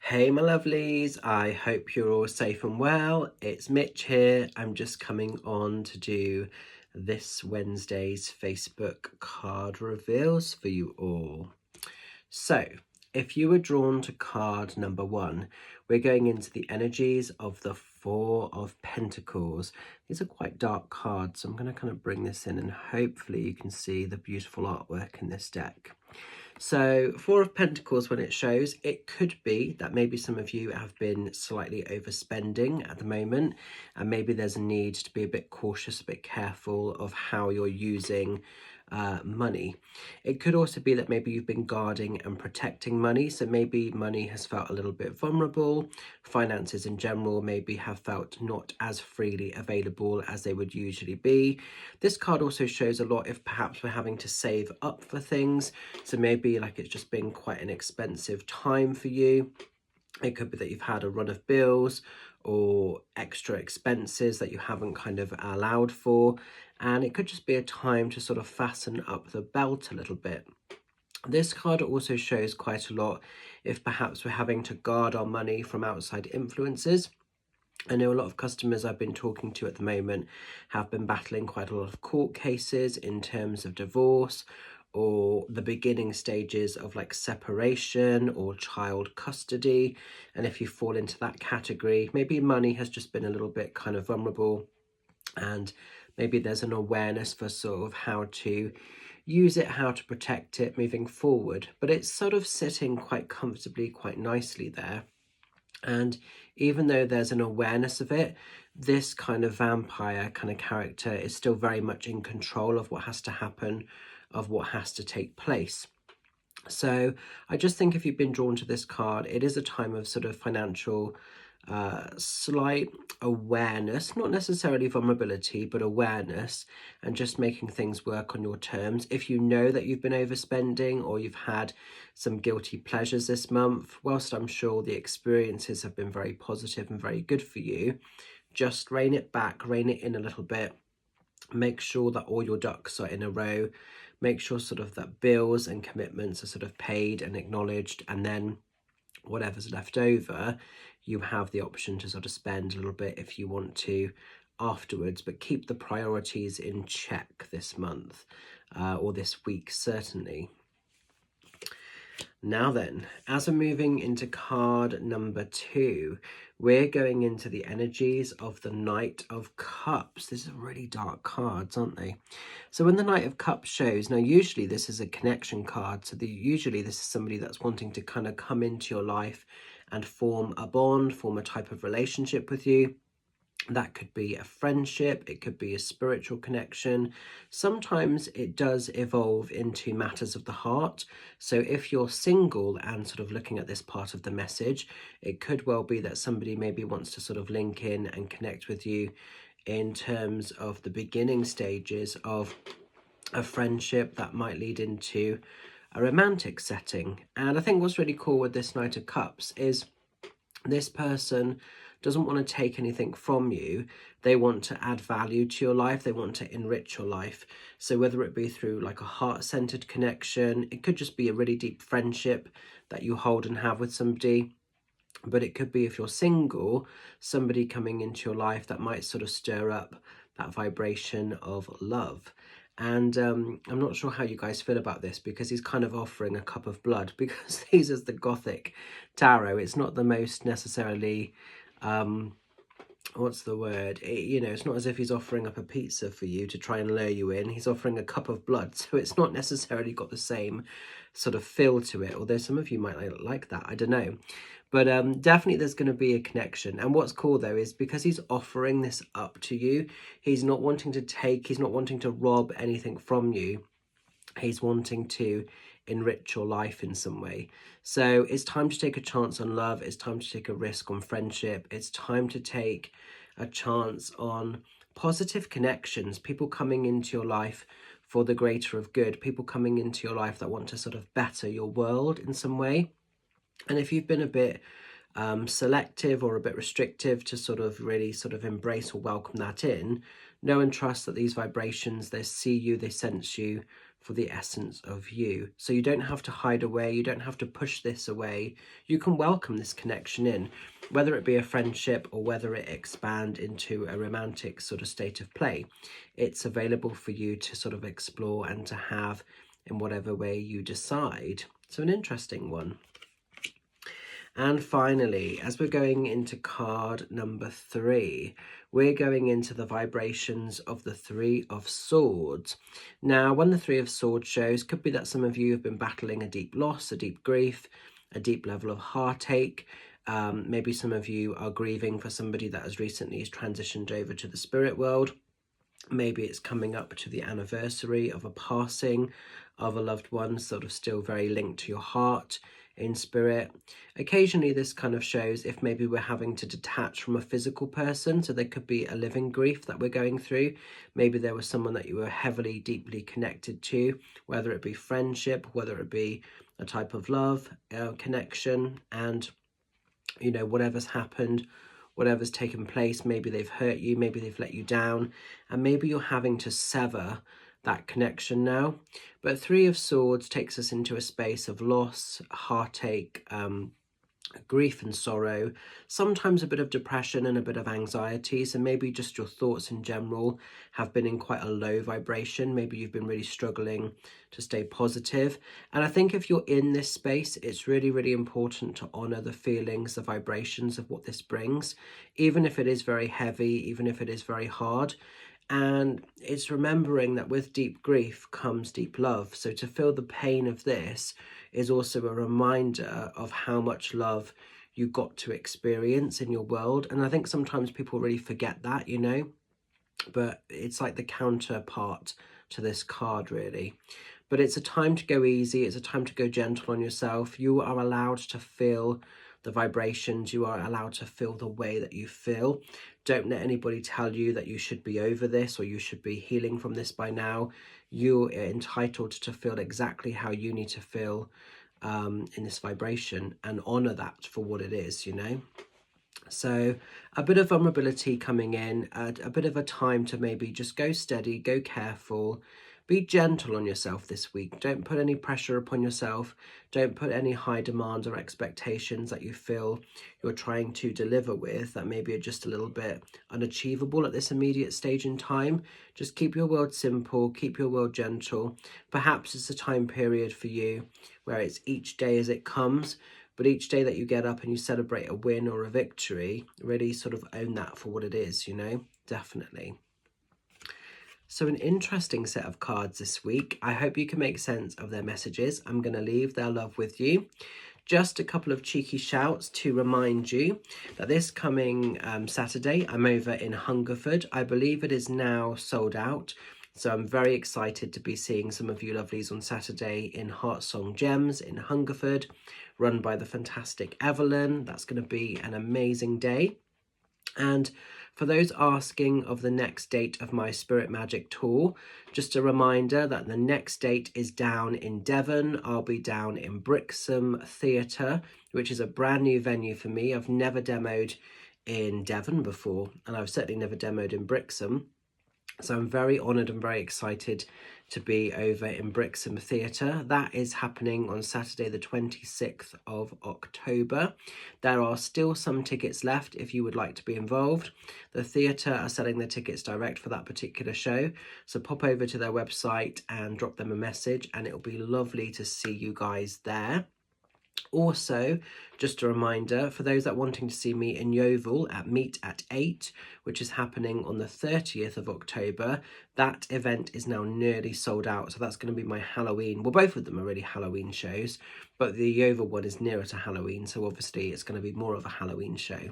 Hey my lovelies, I hope you're all safe and well. It's Mitch here. I'm just coming on to do this Wednesday's Facebook card reveals for you all. So, if you were drawn to card number 1, we're going into the energies of the Four of Pentacles. These are quite dark cards, so I'm going to kind of bring this in and hopefully you can see the beautiful artwork in this deck. So Four of Pentacles, when it shows, it could be that maybe some of you have been slightly overspending at the moment, and maybe there's a need to be a bit cautious, a bit careful of how you're using money. It could also be that maybe you've been guarding and protecting money, so maybe money has felt a little bit vulnerable. Finances in general maybe have felt not as freely available as they would usually be. This card also shows a lot if perhaps we're having to save up for things, so maybe like it's just been quite an expensive time for you. It could be that you've had a run of bills or extra expenses that you haven't kind of allowed for, and it could just be a time to sort of fasten up the belt a little bit. This card also shows quite a lot if perhaps we're having to guard our money from outside influences. I know a lot of customers I've been talking to at the moment have been battling quite a lot of court cases in terms of divorce or the beginning stages of like separation or child custody. And if you fall into that category, maybe money has just been a little bit kind of vulnerable, and maybe there's an awareness for sort of how to use it, how to protect it moving forward. But it's sort of sitting quite comfortably, quite nicely there. And even though there's an awareness of it, this kind of vampire kind of character is still very much in control of what has to happen, of what has to take place. So I just think if you've been drawn to this card, it is a time of sort of financial slight awareness, not necessarily vulnerability, but awareness, and just making things work on your terms. If you know that you've been overspending or you've had some guilty pleasures this month, whilst I'm sure the experiences have been very positive and very good for you, just rein it back, rein it in a little bit. Make sure that all your ducks are in a row. Make sure sort of that bills and commitments are sort of paid and acknowledged, and then whatever's left over, you have the option to sort of spend a little bit if you want to afterwards, but keep the priorities in check this month or this week certainly. Now then, as we're moving into card number 2, we're going into the energies of the Knight of Cups. These are really dark cards, aren't they? So when the Knight of Cups shows, now usually this is a connection card, so usually this is somebody that's wanting to kind of come into your life and form a bond, form a type of relationship with you. That could be a friendship, it could be a spiritual connection. Sometimes it does evolve into matters of the heart. So if you're single and sort of looking at this part of the message, it could well be that somebody maybe wants to sort of link in and connect with you in terms of the beginning stages of a friendship that might lead into a romantic setting. And I think what's really cool with this Knight of Cups is this person doesn't want to take anything from you. They want to add value to your life. They want to enrich your life. So whether it be through like a heart-centered connection, it could just be a really deep friendship that you hold and have with somebody. But it could be, if you're single, somebody coming into your life that might sort of stir up that vibration of love. And I'm not sure how you guys feel about this, because he's kind of offering a cup of blood, because these is the Gothic tarot. It's not the most necessarily, what's the word? It's not as if he's offering up a pizza for you to try and lure you in. He's offering a cup of blood. So it's not necessarily got the same sort of feel to it, although some of you might like that, I don't know. But definitely there's going to be a connection. And what's cool though is because he's offering this up to you, he's not wanting to take, he's not wanting to rob anything from you. He's wanting to enrich your life in some way. So it's time to take a chance on love. It's time to take a risk on friendship. It's time to take a chance on positive connections, people coming into your life for the greater of good, people coming into your life that want to sort of better your world in some way. And if you've been a bit selective or a bit restrictive to sort of really sort of embrace or welcome that in, know and trust that these vibrations, they see you, they sense you for the essence of you. So you don't have to hide away, you don't have to push this away. You can welcome this connection in, whether it be a friendship or whether it expand into a romantic sort of state of play. It's available for you to sort of explore and to have in whatever way you decide. So an interesting one. And finally, as we're going into card number 3, we're going into the vibrations of the Three of Swords. Now, when the Three of Swords shows, could be that some of you have been battling a deep loss, a deep grief, a deep level of heartache. Maybe some of you are grieving for somebody that has recently transitioned over to the spirit world. Maybe it's coming up to the anniversary of a passing of a loved one, sort of still very linked to your heart in spirit. Occasionally this kind of shows if maybe we're having to detach from a physical person, so there could be a living grief that we're going through. Maybe there was someone that you were heavily, deeply connected to, whether it be friendship, whether it be a type of love, connection, and you know, whatever's happened, whatever's taken place, maybe they've hurt you, maybe they've let you down, and maybe you're having to sever that connection now. But Three of Swords takes us into a space of loss, heartache, grief and sorrow, sometimes a bit of depression and a bit of anxiety. So maybe just your thoughts in general have been in quite a low vibration. Maybe you've been really struggling to stay positive. And I think if you're in this space, it's really, really important to honor the feelings, the vibrations of what this brings, even if it is very heavy, even if it is very hard. And it's remembering that with deep grief comes deep love. So to feel the pain of this is also a reminder of how much love you got to experience in your world. And I think sometimes people really forget that, you know, but it's like the counterpart to this card, really. But it's a time to go easy. It's a time to go gentle on yourself. You are allowed to feel the vibrations. You are allowed to feel the way that you feel. Don't let anybody tell you that you should be over this or you should be healing from this by now. You're entitled to feel exactly how you need to feel in this vibration, and honor that for what it is, you know. So a bit of vulnerability coming in, a bit of a time to maybe just go steady, go careful, be gentle on yourself this week. Don't put any pressure upon yourself. Don't put any high demands or expectations that you feel you're trying to deliver with that maybe are just a little bit unachievable at this immediate stage in time. Just keep your world simple, keep your world gentle. Perhaps it's a time period for you where it's each day as it comes, but each day that you get up and you celebrate a win or a victory, really sort of own that for what it is, you know, definitely. So an interesting set of cards this week. I hope you can make sense of their messages. I'm going to leave their love with you. Just a couple of cheeky shouts to remind you that this coming Saturday, I'm over in Hungerford. I believe it is now sold out. So I'm very excited to be seeing some of you lovelies on Saturday in Heartsong Gems in Hungerford, run by the fantastic Evelyn. That's going to be an amazing day. And for those asking of the next date of my Spirit Magic tour, just a reminder that the next date is down in Devon. I'll be down in Brixham Theatre, which is a brand new venue for me. I've never demoed in Devon before, and I've certainly never demoed in Brixham. So I'm very honoured and very excited to be over in Brixham Theatre. That is happening on Saturday the 26th of October. There are still some tickets left if you would like to be involved. The theatre are selling their tickets direct for that particular show. So pop over to their website and drop them a message, and it'll be lovely to see you guys there. Also, just a reminder for those that are wanting to see me in Yeovil at Meet at 8, which is happening on the 30th of October, that event is now nearly sold out. So that's going to be my Halloween. Well, both of them are really Halloween shows, but the Yeovil one is nearer to Halloween. So obviously it's going to be more of a Halloween show.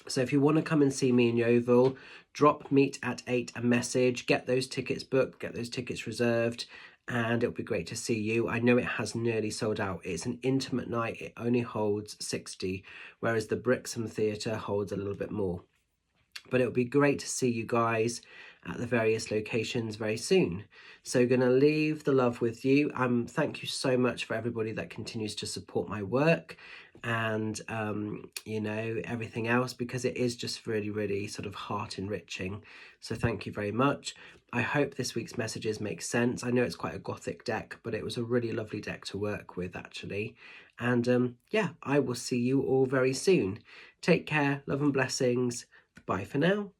So if you want to come and see me in Yeovil, drop Meet at 8 a message, get those tickets booked, get those tickets reserved, and it'll be great to see you. I know it has nearly sold out. It's an intimate night. It only holds 60, whereas the Brixham Theatre holds a little bit more. But it'll be great to see you guys. at the various locations very soon. So going to leave the love with you. Thank you so much for everybody that continues to support my work and you know, everything else, because it is just really, really sort of heart enriching. So thank you very much. I hope this week's messages make sense. I know it's quite a Gothic deck, but it was a really lovely deck to work with actually. And yeah, I will see you all very soon. Take care, love and blessings. Bye for now.